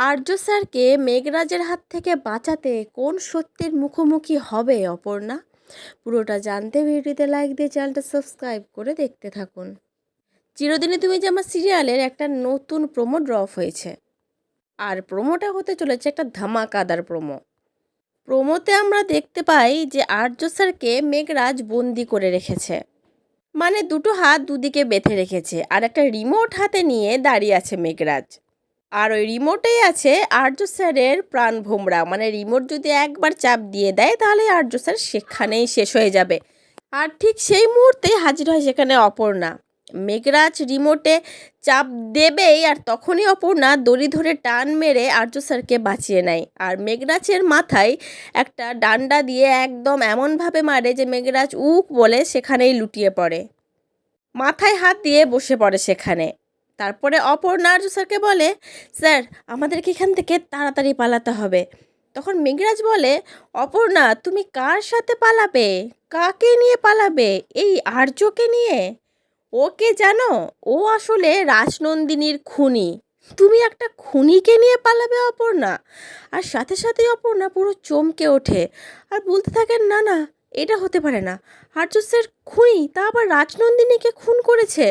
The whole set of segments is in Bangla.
আর্য স্যারকে মেঘরাজের হাত থেকে বাঁচাতে কোন সত্যের মুখোমুখি হবে অপর্ণা? পুরোটা জানতে ভিডিওতে লাইক দিয়ে চ্যানেলটা সাবস্ক্রাইব করে দেখতে থাকুন। চিরদিনই তুমি যে আমার সিরিয়ালের একটা নতুন প্রোমো ড্রপ হয়েছে, আর প্রোমোটা হতে চলেছে একটা ধামাকাদার প্রোমো। প্রোমোতে আমরা দেখতে পাই যে আর্য স্যারকে মেঘরাজ বন্দি করে রেখেছে, মানে দুটো হাত দুদিকে বেঁধে রেখেছে, আর একটা রিমোট হাতে নিয়ে দাঁড়িয়ে আছে মেঘরাজ। আর ওই রিমোটেই আছে আর্য স্যারের প্রাণভোমরা, মানে রিমোট যদি একবার চাপ দিয়ে দেয় তাহলে আর্য স্যার সেখানেই শেষ হয়ে যাবে। আর ঠিক সেই মুহূর্তে হাজির হয় সেখানে অপর্ণা। মেঘরাজ রিমোটে চাপ দেবেই, আর তখনই অপর্ণা দড়ি ধরে টান মেরে আর্য স্যারকে বাঁচিয়ে নেয়। আর মেঘরাজের মাথায় একটা ডান্ডা দিয়ে একদম এমনভাবে মারে যে মেঘরাজ উক বলে সেখানেই লুটিয়ে পড়ে, মাথায় হাত দিয়ে বসে পড়ে সেখানে। তারপরে অপর্ণা আর্য স্যারকে বলে, স্যার আমাদেরকে এখান থেকে তাড়াতাড়ি পালাতে হবে। তখন মেঘরাজ বলে, অপর্ণা তুমি কার সাথে পালাবে? কাকে নিয়ে পালাবে? এই আর্যকে নিয়ে? ওকে জানো? ও আসলে রাজনন্দিনীর খুনি। তুমি একটা খুনিকে নিয়ে পালাবে অপর্ণা? আর সাথে সাথেই অপর্ণা পুরো চমকে ওঠে আর বলতে থাকেন, না না, এটা হতে পারে না। আর্য স্যার খুনি, তা আবার রাজনন্দিনীকে খুন করেছে?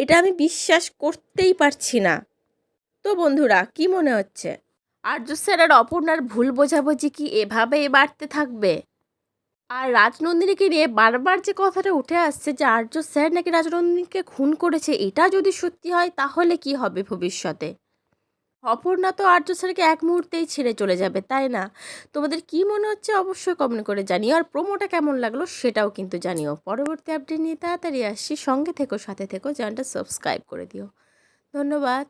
এটা আমি বিশ্বাস করতেই পারছি না। তো বন্ধুরা, কি মনে হচ্ছে, আর্য স্যার আর অপর্ণার ভুল বোঝাবুঝি কি এভাবেই বাড়তে থাকবে? আর রাজনন্দিনীকে নিয়ে বারবার যে কথাটা উঠে আসছে যে আর্য স্যার নাকি রাজনন্দিনীকে খুন করেছে, এটা যদি সত্যি হয় তাহলে কি হবে ভবিষ্যতে? অপর্ণা তো আর্য স্যারকে এক মুহূর্তেই ছেড়ে চলে যাবে, তাই না? তোমাদের কি মনে হচ্ছে অবশ্যই কমেন্ট করে জানিও, আর প্রোমোটা কেমন লাগলো সেটাও কিন্তু জানিও। পরবর্তী আপডেট নিয়ে তাড়াতাড়ি আসছি, সঙ্গে থেকো, সাথে থেকো, চ্যানেলটা সাবস্ক্রাইব করে দিও। ধন্যবাদ।